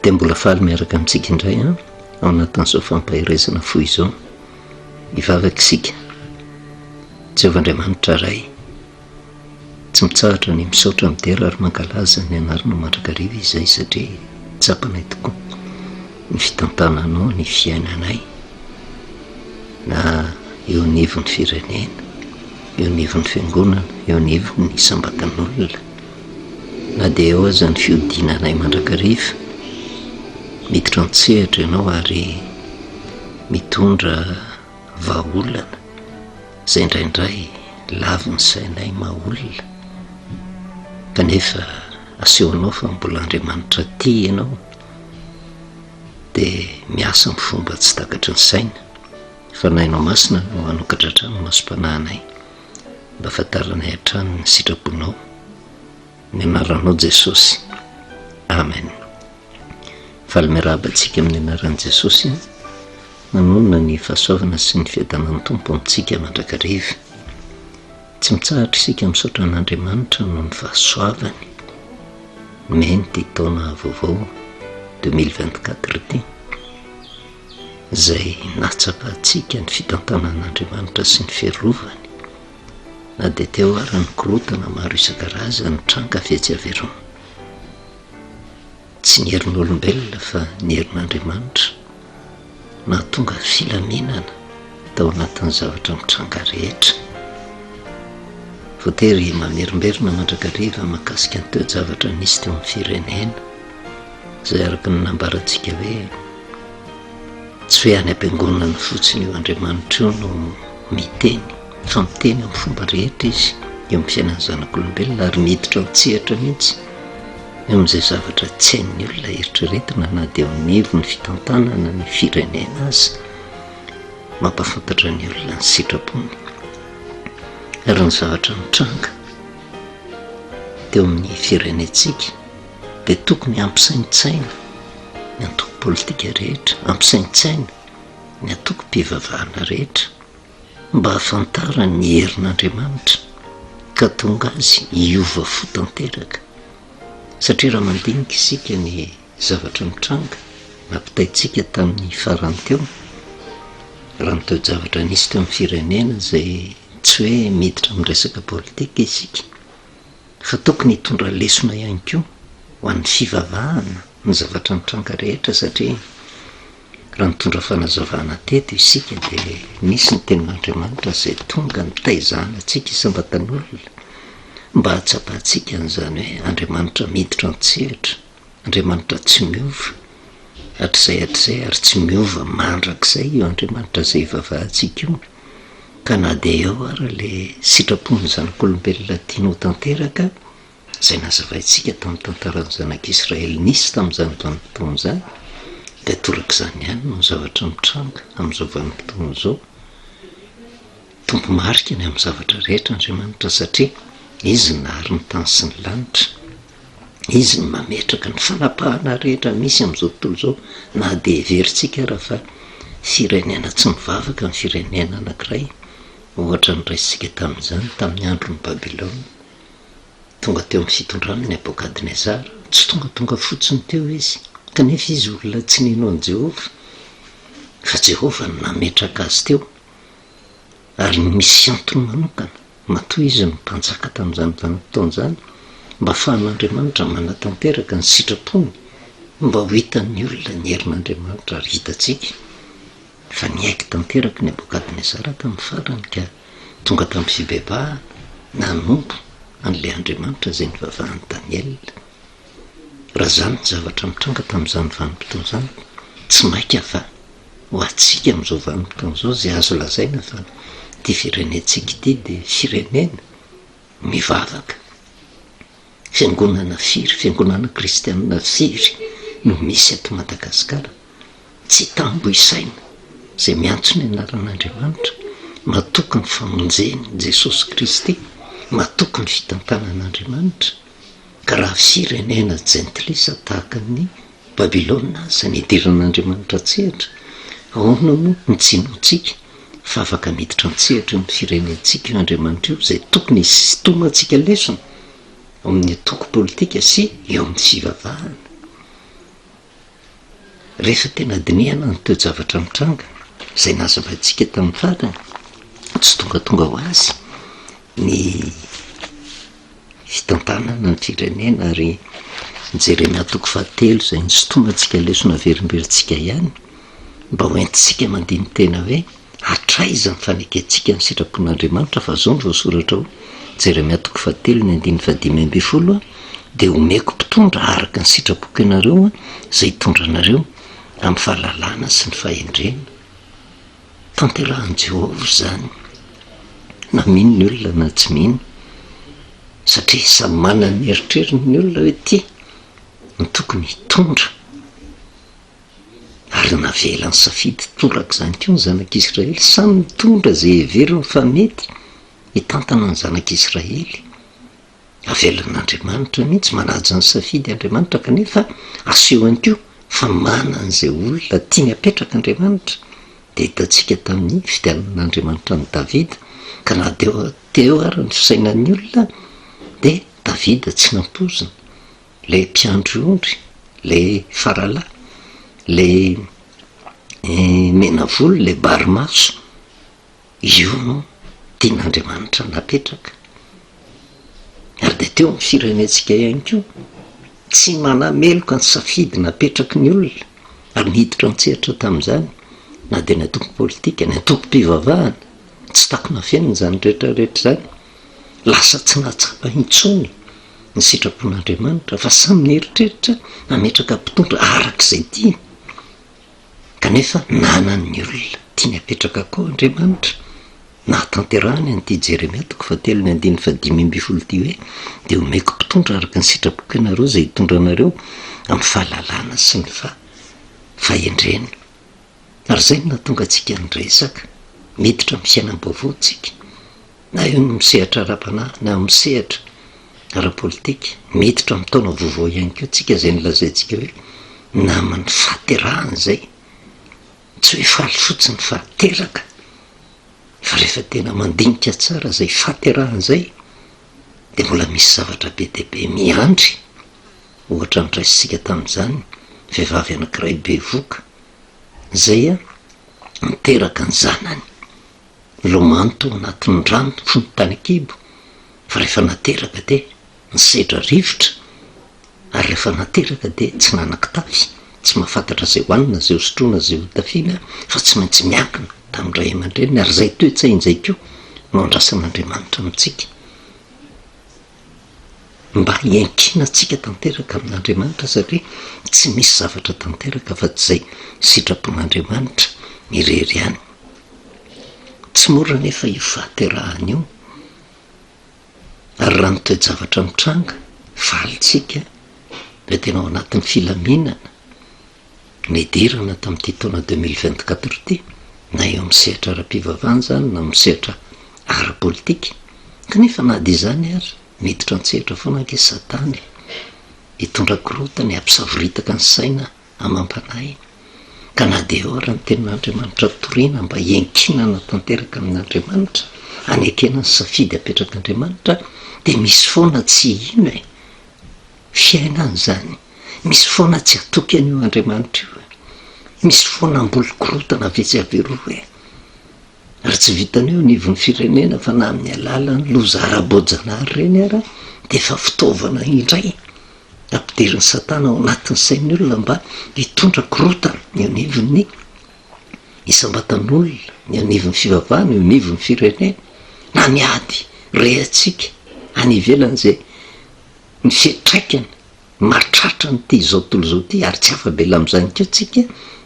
dia mbola faly miaraka amintsika indray ao anatin'izao fampahirezana foy izao hivavaka isika. Jehovah-Andriamanitra ray, tsy mitsahatra ny misaotra midera ary mankalaza ny anarana mandrakariva izay satria tsapanay tokoa ny fitantananao ny fiainanay, na eo anivon'ny firenena, eo anivon'ny fiangonana, eo anivon'ny sambatan'olona, na dia eo aza ny fiodinanay mandrakariva. Miditra an-tsehatra ianao ary mitondra vahaolana izay indraindray lavo ny sainay mahaolona, kanefa asehoanao fa mbola Andriamanitra ty ianao, dia miasa amin'ny fomba tsy takatry ny saina. Fanahinao masina no hanokatra hatrany ny masom-panahinay mba afantaranay hatrany ny sitraponao, ny anaranao Jesosy, amen. Faly miarabantsika amin'ny anaran'i Jesosy, nanonona ny fahasoavana sy ny fiadanan'ny tompo amintsika mandrakariva. Tsy mitsahatra isika misaotra an'Andriamanitra noho ny fahasoavany menty taona vaovao 2024 ity, izay nahatsapahantsika ny fitantanan'Andriamanitra sy ny fiarovany, na dia teo ary ny korotana maro isan-karazany tranga fihetseverona. Tsy ny herin'olombelona fa ny herin'Andriamanitra nahatonga filaminana tao anatin'ny zavatra mitranga rehetra. Voatery mamerimberina mandrakariva mahakasika an'teo zavatra nisy teo amin'ny firenena, izay araka ny nambarantsika hoe tsy hoe any am-piangonana fotsiny io Andriamanitra io no miteny, fa miteny amin'ny fomba rehetra izy eo amin'ny fiainan'ny zanak'olombelona, ary miditra an-tsehatra mihitsy eo amin'izay zavatra tsy hain'ny olona eritreretina, na dia eo anivon'ny fitantanana ny firenena aza, mampafantatra ny olona ny sitrapony. Ary ny zavatra mitranga teo amin'ny firenentsika dia tokony ampisaintsaina ny antoko politika rehetra, ampisaintsaina ny antoko mpivavahana rehetra, mba hafantara ny herin'Andriamanitra ka tonga azy hiova fo tanteraka. Satria raha mandinika isika ny zavatra mitranga nampitaintsika tamin'ny farany teo, raha ny teo zavatra nisy teo amin'ny firenena izay tsy hoe miditra amin'ny resaka politika isika, fa tokony hitondra lesona ihany koa ho an'ny fivavahana ny zavatra mitranga rehetra. Satria raha nitondra fanazavana teto isika dia misy ny tenin'Andriamanitra izay tonga ny taizahana antsika isam-batan'olona mba hatsapahantsika an'izany hoe Andriamanitra miditra an-tsehatra, Andriamanitra tsy miova hatr'izay ary tsy miova mandrakizay io Andriamanitra izay hivavahantsika io. Ka na dia eo ary le sitrapony zanak'olombelona tianao tanteraka izay nazavaintsika tamin'ny tantaran'ny zanak'Israely nisy tamin'izany vanim-potoana izany, dia toraka izany ihany no zavatra mitranga amin'izao vanim-potoana izao. Tompo marika ny amin'ny zavatra rehetra Andriamanitra, satria izy ny nahary ny tany sy ny lanitra, izy ny mametraka ny fanapahana rehetra misy amin'izao tontolo izao. Na dia heverintsika raha fa firenena tsy mivavaka ny firenena anankiray, ohatra ny raisitsika tamin'izany tamin'ny andron'ny Babilona, tonga teo amin'ny fitondrana ny Nebokadnezara, tsy tonga fotsiny teo izy, kanefa izy olona tsy nino an'i Jehovah, fa Jehovah no nametraka azy teo, ary misy antony manokana matoa izy no mpanjaka tamin'izany vanim-potoana izany, mba ahafahan'Andriamanitra manatanteraka ny sitrapony, mba ho hitan'ny olona ny herin'Andriamanitra ary hitantsika fa niaiky tanteraka Nebokadnezara tamin'ny farany, ka tonga tamin'ny fibebahana nanompo an'ilay Andriamanitra izay nivavahan'i Daniel. Raha zany ny zavatra mitranga tamin'izany vanim-potoana izany, tsy maika fa ho antsika amin'izao vanim-potoana izao izay azo lazaina fa ity firenentsika ity dia firenena mivavaka, fiangonana firy, fiangonana kristianina firy no misy eto Madagasikara. Tsy tambo isaina izay miantso ny anaran'Andriamanitra, matoky ny famonjeny Jesosy Kristy, matoky ny fitantanan'Andriamanitra. Ka raha firenena jentilisa tahaka ny Babilona izay nidiran'Andriamanitra an-tsehatra, ahoana moa ny tsinontsika fa afaka miditra an-tsehatra ny firenentsika io Andriamanitra io, izay tokony hisintomantsika lesona. ao amin'ny atoko politika sy eo amin'ny fivavahana. rehefa tena dinihana ny toe-javatra mitranga izay nazavantsika tamin'ny farany tsy tongatonga ho azy ny fitantanana ny firenena ary ny Jeremia 3:7 izay nisotomantsika lesona verimberitsika ihany mba hoentintsika mandiny tena hoe hatraiza ny fanekentsika ny sitrapon'Andriamanitra fa zao no voasoratra ho Jeremia 3:7 dia omeko mpitondra araka ny sitrapoko ianareo izay hitondra anareo amin'ny fahalalana sy ny fahendrena. Tanterahan'i Jehovah izany na mino ny olona na tsy mino satria samy manana ny eritreriny ny olona hoe ty ny tokony hitondra ary navela ny safidy toraka izany koa ny zanak'Israely samy mitondra izay heveriny fa mety hitantana ny zanak'Israely. Avelan'Andriamanitra mihitsy manaja ny safidy Andriamanitra kanefa asehony koa fa manan'izay olona tiany apetraka Andriamanitra. Dia hitantsika tamin'ny fidianan'Andriamanitra ny Davida ka na teo ary ny fisainan'ny olona dia Davida tsy nampozina le mpiandry ondry, le faralahy, le menavolo, le barimaso, io no tian'Andriamanitra napetraka. Ary dia teo amin'ny firenentsika ihany koa tsy manameloka ny safidy napetraka ny olona ary niditra an-tsehatra tamin'izany na dia ny antoko politika ny antoko mpivavahana tsy takona fiainana izany rehetrarehetra izany lasa tsy nahatsapa intsony ny sitrapon'Andriamanitra fa samy mieritreritra nametraka mpitondra arak'izay tiany kanefa nanan'ny olona tiany apetraka koa Andriamanitra nahatanterahany an'ity Jeremia 3:7 ty hoe dia omeko mpitondra araka ny sitrapoko ianareo izay hitondra anareo amin'ny fahalalana sy ny fahendrena. Ary izay no nahatonga antsika niresaka miditra amin'ny fiainam-baovaontsika na eo no misehatra ara-panahy na misehatra ara-politika miditra amin'ny taona vaovao ihany koa tsika izay nilazaintsika hoe naman'ny fahaterahana izay tsy hoe faly fotsiny fahateraka fa rehefa tena mandinika tsara izay fahaterahana izay dia mbola misy zavatra be dia be miandry. Ohatra niraisitsika tamin'izany vehivavy anankiray be voka izay niteraka ny zanany milomano tao anatin'ny rano fony tany an-kibo fa rehefa nateraka dia nisedra rivotra ary rehefa nateraka dia tsy nanan-kitafy tsy mahafantatra izay hoanina izay hosotroana izay hotafiana fa tsy maintsy miankina tamin'ny ray aman-dreniny ary izay toe-tsain'izay koa no andrasan'Andriamanitra amintsika mba hiankina antsika tanteraka amin'Andriamanitra satria tsy misy zavatra tanteraka fa tsy izay sitrapon'Andriamanitra mirery ihany. Tsy mora nefa io fahaterahana io ary raha ny toe-javatra mitranga valitsika dia tena ao anatin'ny filaminana nidirana tamin'ity taona 2024 ity na eo amin'ny sehatra ara-pivavahana izany na misehatra ara-politika kanefa na dia izany ary miditra an-tsehatra foana anke Satany hitondra korotany hampisavoritaka ny saina amam-panahy ka na dia eo ary ny tenin'Andriamanitra toriana mba hiankinana tanteraka amin'Andriamanitra hanekena ny safidy apetraka Andriamanitra dia misy foana tsy ino fiainana izany misy foana tsy atoky an'io Andriamanitra io misy foana amboly korotana vetsy averoa ary tsy vitan'io nivon'ny firenena fa na amin'ny alalany loza ara-boajanahary ireny ara dia efa fitaovana indray ampidiriny Satana ao anatin'ny sain'ny olona mba hitondra korotana ny anivon'ny isam-batan'olona ny anivon'ny fivavahana ny anivon'ny firenena na miady rehantsika any ivelan'izay ny fiatraikany mahatratra nyity izao tontolo izao ity ary tsy afa-bela amin'izany koa tsika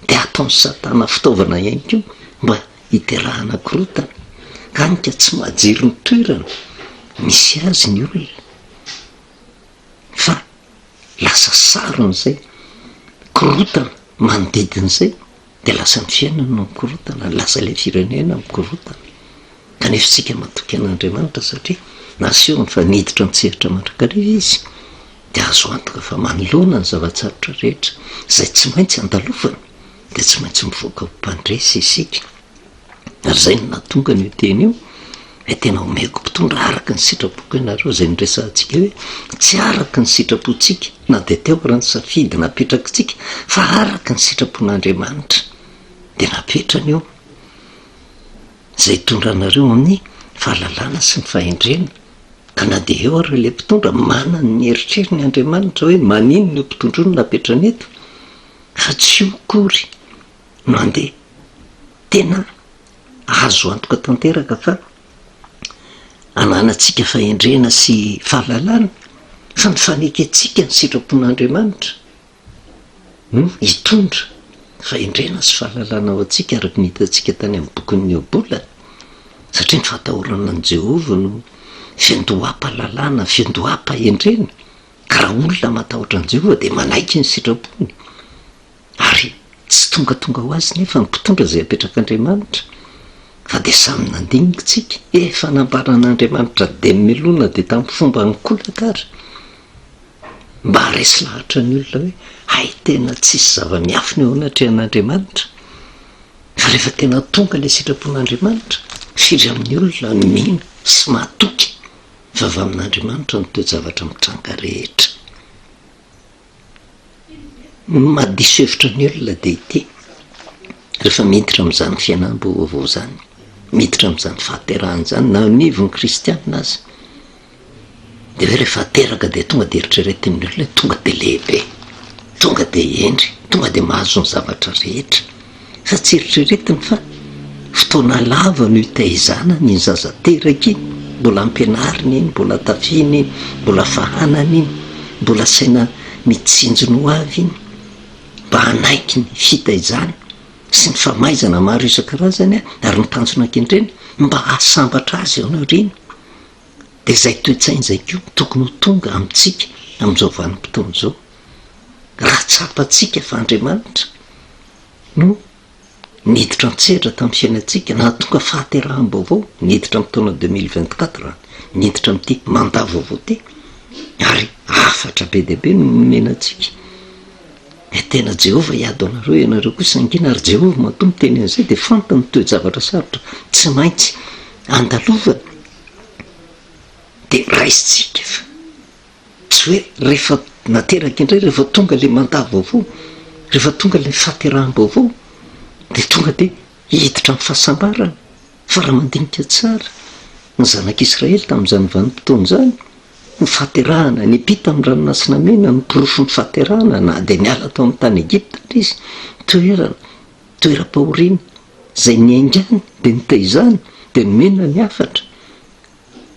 dia ataon'ny Satana fitaovana ihany koa mba hiterahana korotana kanika tsy mahajiry ny toerana misy azy ny olona fa lasa saron'izay korotana manodidin'izay dia lasa ny fiainana no mikorotana lasa ilay firenena mikorotana kanefa tsika matoky an'Andriamanitra satria nasehony fa niditra an-tsehatra mandrakariva izy dia azo antoka fa manoloana ny zavatsarotra rehetra izay tsy maintsy andalofana dia tsy maintsy mivoaka ho mpandresy isika ary izay no nahatonga n'io teny io tena omeko mpitondra araka ny sitrapoko ianareo zay nyresantsika hoe tsy araka ny sitrapontsika na de teo raha ny safidy napetrakitsika fa araka ny sitrapon'Andriamanitra de napetrany io zay tondranareo amin'ny fahalalana sy ny fahendrena. Ka na de eo ary le mpitondra manana ny eritreriny Andriamanitra hoe manino ny mpitondro ny napetrany eto fa tsy okory no andeha tena azo antoka tanteraka fa ananatsika fahendrena sy fahalalana fa ny faneketsika ny sitrapon'Andriamanitra hitondra fahendrena sy fahalalana ao atsika araky ny hitatsika tany amin'ny bokin'ny Iobola satria ny fahatahorana an' Jehovah no fiandoham-pahalalana fiandoham-pahendrena ka raha olona matahotra an' Jehovah de manaiky ny sitrapony ary tsy tongatonga ho azy nefa ny mpitondra zay apetrak'Andriamanitra fa de samy nandinitsika efa nambaran'Andriamanitra de melona de tamin'ny fomba nikolakara mba haresy lahatra ny olona hoe hay tena tsisy zava-miafina eo anatrehan'Andriamanitra fa rehefa tena tonga le sitrapon'Andriamanitra firy amin'ny olona mino sy mahatoky fa avy amin'Andriamanitra no toe-javatra mitranga rehetra. Madiso hevitra ny olona de ity rehefa miditra amin'izany fiainam-baovao zany miditra amin'izany fahaterahana zany na anivon'ny kristianina azy de hoe rehefa teraka de tonga de eritreretin'ny olona tonga de lehibe tonga de endry tonga de mahazo ny zavatra rehetra fa tsy eritreretiny fa fotoana lava no hitaizana ny zaza teraka iny mbola ampianariny iny mbola tafiny iny mbola fahanany iny mbola saina mitsinjony ho avy iny mba hanaiky ny fitaizana sy ny famaizana maro isan-karazany ary ny tanjona ankendreny mba ahasambatra azy ao naoriny de zay toe-tsainy zay ko tokony ho tonga amintsika amin'izao vanim-potoana zao raha tsapatsika fa Andriamanitra no niditra an-tsehatra tamin'ny fiainantsika na tonga fahateraham-baovao niditra amin'ny taona 2024 niditra amin'ity mandat vaovao ty ary afatra be deaibe no nomenantsika tena Jehovah hiady anareo ianareo kosa angina ary Jehovah matoa miteny an'izay de fantany toe-javatra sarotra tsy maintsy andalovana de raisitsika fa tsy hoe rehefa nateraka indray rehefa tonga le mandat vaovao rehefa tonga le fahateraham-baovao de tonga de hiditra amin'ny fahasambarana fa raha mandinika tsara ny zanak'Israely tamin'izany vanim-potoana zany ny fahaterahana ny pita amin'ny ranomasina mena ny porofo ny fahaterahana na de niala tao amin'ny tany Egypta izy toeram-pahoriana zay niaingany de nitaizany de nomena ny afatra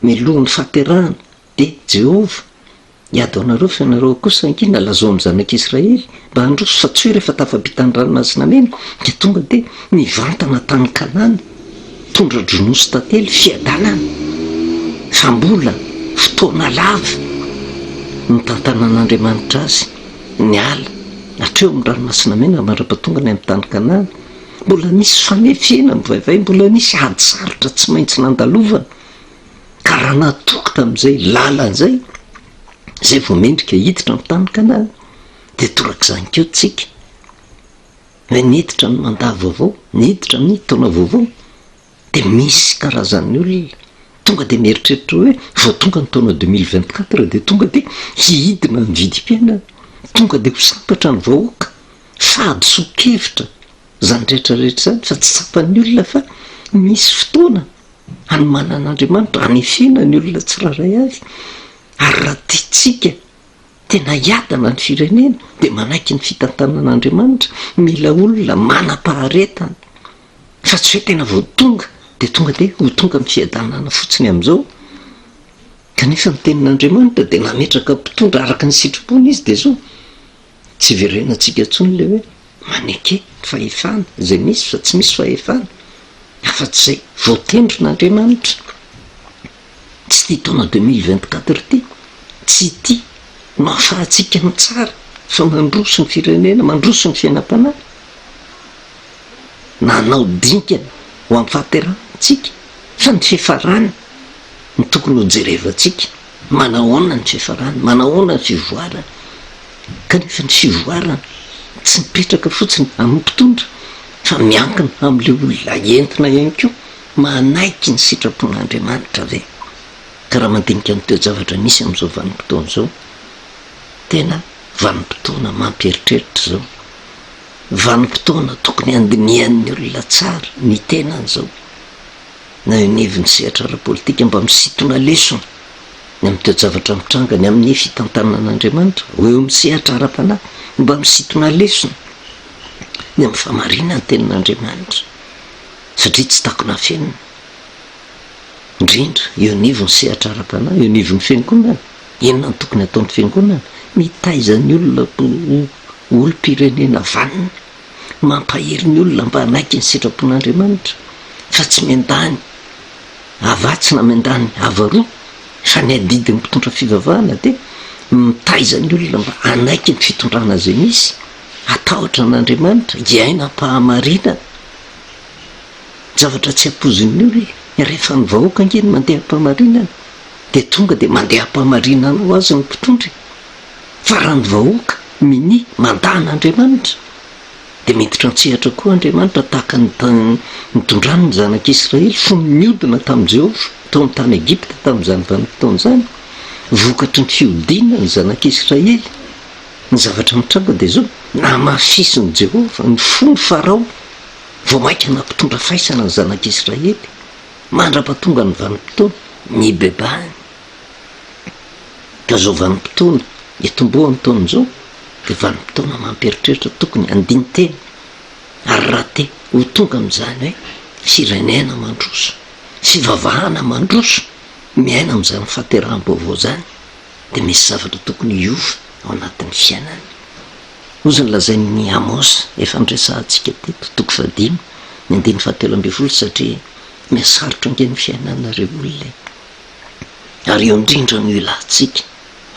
milohan'ny fahaterahana de Jehovah hiady anareo fa ianareo kosa angina lazao amin'ny zanak'Israely mba handroso fa tsy hoe rehefa tafapita ny ranomasina mena de tonga de nivantana tany Kanana tondra dronosy tantely fiadanana fa mbola fotoana lava ny tantanan'Andriamanitra azy ny ala hatreo amin'ny ranomasina mena mandra-patonga ny amin'ny tany Kanana mbola misy famefiana mivaivay mbola misy ady sarotra tsy maintsy nandalovana ka raha natoky tamin'izay lalan'izay zay vao mendrika hiditra amin'ny tany Kanana de torak'izany keo tsika hoe niditra ny mandat vaovao niditra amin'ny taona vaovao de misy karazan'ny olona tonga de mieritreritra hoe vao tonga ny taona 2024 de tonga de hihidina ny vidim-piainana tonga de ho sambatra ny vahoaka sady so-kevitra zany rehetrarehetra zany fa tsy tsapan'ny olona fa misy fotoana hanomanan'Andriamanitra hanefena ny olona tsiraray avy ary raha tiatsika tena hiadana ny firenena de manaiky ny fitantanan'Andriamanitra mila olona manam-paharetana fa tsy hoe tena vao tonga de tonga de ho tonga amin'ny fiadanana fotsiny amin'izao kanefa ny tenin'Andriamanitra de nametraka mpitondra araka ny sitrapony izy de zao tsy verenantsika ntsony le hoe maneke fahefana zay misy fa tsy misy fahefana afa-tsy zay voatendron'Andriamanitra tsy ty taona 2024 ty tsy ty no afahantsika ny tsara fa mandroso ny firenena mandroso ny fiainam-panahy nanao dinkana ho amin'ny fahaterahantsika fa ny fifarana ny tokony ho jerevantsika manahoana ny fifarana manahoana ny fivoarana kanefa ny fivoarana tsy mipetraka fotsiny amin'ny mpitondra fa miankina amin'le olona entina ihany koa manaiky ny sitrapon'andriamanitra ve ka raha mandinika ny teo zavatra misy am'izao vanim-potoana zao tena vanim-potoana mampieritreritra zao vanim-potoana tokony andinian'ny olona tsara ny tenany zao na io nivy ny sehatra ara-politika mba misitona lesona ny am'teo zavatra mitrangany amin'ny fitantanan'andriamanitra eo misehatra ara-panahy mba misitona lesona ny amin'ny famarina ny tenin'andriamanitra satria tsy takona fiainana indrindra eo nivo ny sehatra ara-panahy eo nivo ny fiangonana inona ny tokony ataon'ny fiangonana mitaizany olona olo-pirenena vanina mampahery ny olona mba anaiky ny sitrapon'andriamanitra fa tsy miandany avatsy na miandany avaroa fa ny adidy ny mpitondra fivavahana de mitaizany olona mba anaiky ny fitondrana zay misy atahotra an'andriamanitra iainam-pahamarina zavatra tsy ampozon'ny olona rehefa ny vahoaka angeny mandeha am-pahamarinana de tonga de mandeha am-pahamarinana ho azy ny mpitondry fa raha ny vahoaka mini mandan'andriamanitra de miditra antsehatra koa andriamanitra tahaka nitondrany ny zanak'Israely fony niodina tamin'i Jehovah tao amin'ny tany Egipta tamin'izany vanim-potoana zany vokatry ny fiodinana ny zanak'Israely ny zavatra mitranga de zao namafisiny Jehovah ny fony Farao vao mainka nampitondra faisana ny zanak'Israely mandra-pahatonga ny vanim-potoana ny bebahany ka zao vanim-potoana itombohan'ny taon'izao de vanim-potoana mampieritreritra tokony andiny teny ary raha te ho tonga am'izany hoe firenena mandroso fivavahana mandroso miaina am'izany fahateraham-baovao zany de misy zavatra tokony iova ao anatin'ny fiainany ozy ny lazain'ny Amosa efa ndresantsika teto toko 5 ny andiny 17 satria miasarotra angeny fiainanareo olona ary eo indrindra no ilantsika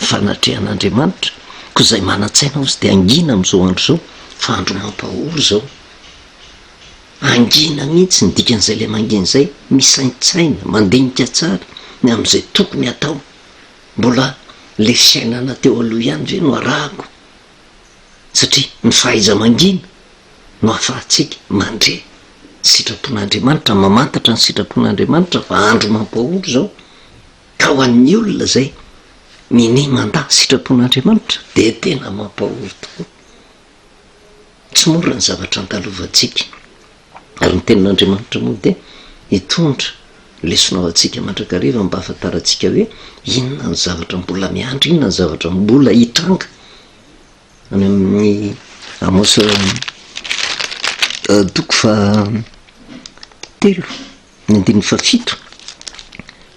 fanatrehan'andriamanitra koa izay manan-tsaina ozy de angina am'izao andro zao fa andro mampahory zao angina mihitsy ny dikan'izay le mangina zay misaintsaina mandinika tsara ny am'izay tokony atao mbola le fiainana teo aloha ihany ve no arahako satria ny fahaiza mangina no ahafahantsika mandre sitrapon'andriamanitra mamantatra ny sitrapon'andriamanitra fa andro mampahory zao ka ho an'ny olona zay mini manda sitrapon'andriamanitra de tena mampahory tokoa tsy mora ny zavatra antalovantsika ary ny tenin'andriamanitra moa de hitondra lesona ao atsika mandrakariva mba ahafantarantsika hoe inona ny zavatra mbola miandry inona ny zavatra mbola hitranga any amin'ny Amosa toko 3 ny andiny 7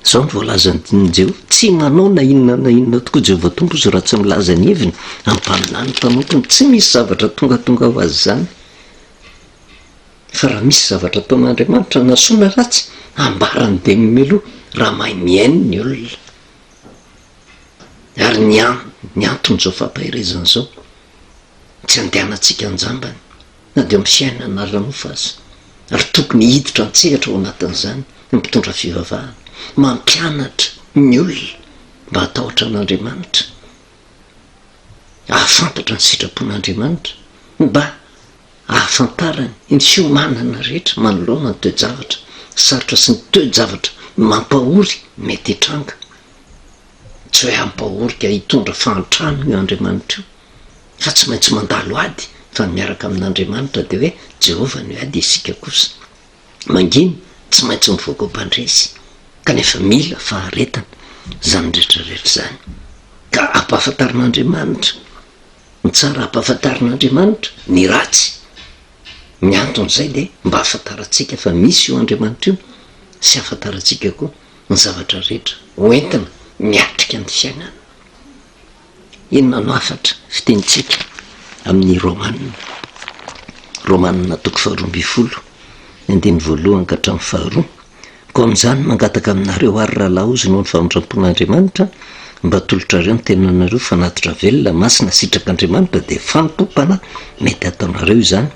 zao ny voalazany Jehovah tsy manao na inona tokoa Jehovah tompo izy raha tsy milaza ny heviny ampaminany mpanompony tsy misy zavatra tonga ho azy zany fa raha misy zavatra ataon'andriamanitra nasoana ratsy ambarany de mimeloha raha mahay miainy ny olona ary ny antony zao fampahirezany zao tsy andehanantsika anjambany na de amin'ny fiainana ranofa azy ary tokony hiditra antsehatra ao anatin'izany mipitondra fivavahana mampianatra ny olona mba hatahotra an'andriamanitra ahafantatra ny sitrapon'andriamanitra mba ahafantarany ny fiomanana rehetra manoloana ny toe-javatra sarotra sy ny toe-javatra mampahory mety hitranga tsy hoe ampahory ka hitondra fahantrano io andriamanitra io fa tsy maintsy mandalo ady fa miaraka amin'andriamanitra de hoe Jehovah no ady isika kosa manginy tsy maintsy mivoaka mpandresy kanefa mila faharetana zany rehetrarehetra zany ka ampahafantarin'andriamanitra ny tsara ampahafantarin'andriamanitra ny ratsy ny anton'izay de mba ahafantarantsika fa misy io andriamanitra io sy ahafantarantsika koa ny zavatra rehetra hoentina miatrika ny fiainana inona no afatra fitenitsika amin'ny Romanina toko 12 andiny 1 ka hatramin'ny 2 ko amin'izany mangataka aminareo ary rahalahy ozy noho ny famondram-pon'andriamanitra mba tolotrareo ny tenanareo fanatitra velona masina sitrak'andriamanitra de fanompopana mety ataonareo izany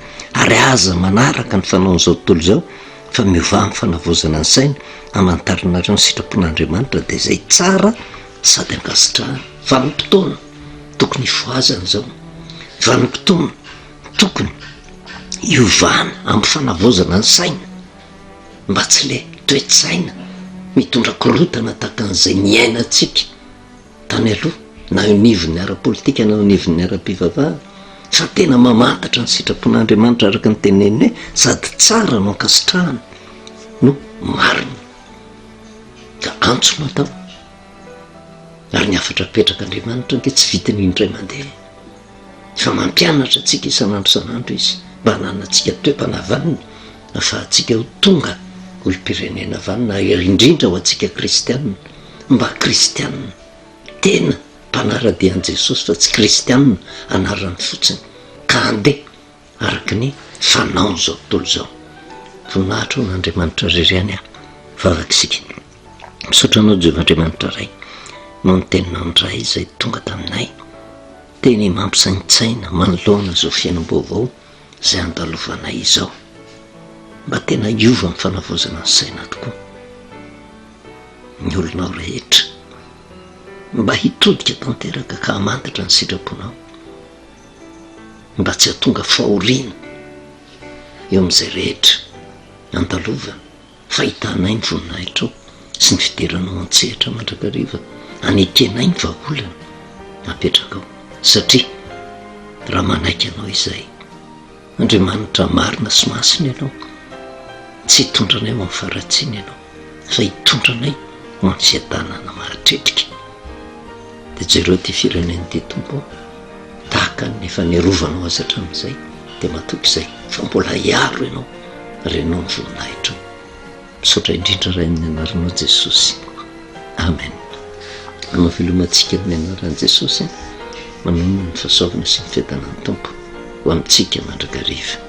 ary aza manaraka ny fanaon'izao tontolo zao fa miova amin'ny fanavozana ny saina amantarinareo ny sitrapon'andriamanitra de zay tsara sady ankasitrahana vanim-potoana tokony ifoazana zao vanim-potoana tokony iovana amin'ny fanavozana ny saina mba tsy le toe-tsaina mitondra korotana tahaka an'izay niainantsika tany aloha, na nivon'ny ara-politika na nivon'ny ara-pivavahana, fa tena mamantatra ny sitrapon'Andriamanitra araka ny teneniny hoe sady tsara no ankasitrahana no marina ka antso natao. Ary ny afatra petraka Andriamanitra nke tsy vitiny indray mandeha, fa mampianatra antsika isan'andro isan'andro izy mba hananantsika toe-panavanina afahantsika ho tonga ho mpirenena vanina, indrindra ho antsika kristianina, mba kristianina tena mpanara-dian'i Jesosy fa tsy kristianina anarany fotsiny, ka andeha araka ny fanao zao tontolo zao. Voninahitra ho n'Andriamanitra reriany aho vavakisika. Misaotranao Jehovah-Andriamanitra ray no ny teninao ndray izay tonga taminay teny mampisaintsaina manoloana zao fiainam-baovao izay andalovanay izao, mba tena iova amin'ny fanavozana ny saina tokoa. Ny olonao rehetra mba hitodika tanteraka ka hamantatra ny sitraponao, mba tsy hatonga fahoriana eo amin'izay rehetra andalova, fahitanay ny voninahitrao sy ny fideranao an-tsehatra mandrakariva, anekenay ny vahaolana apetraka ao, satria raha manaiky anao izay Andriamanitra marina sy masina ianao, tsy hitondranay ho amin'ny faratsiana ianao, fa hitondranay ho amin'ny fiadanana maharitrerika. Dia jereo ty fireneny ty tompo tahaka ny efa niarovanao azy hatramin'izay, dia matoky izay fa mbola hiaro ianao renao ny voninahitra. Misaotra indrindra ray amin'ny anaranao Jesosy, amen. Anao filomantsika amin'ny anaran'i Jesosy, manono ny fahasoavana sy ny fiadanan'ny tompo ho amintsika mandrakariva.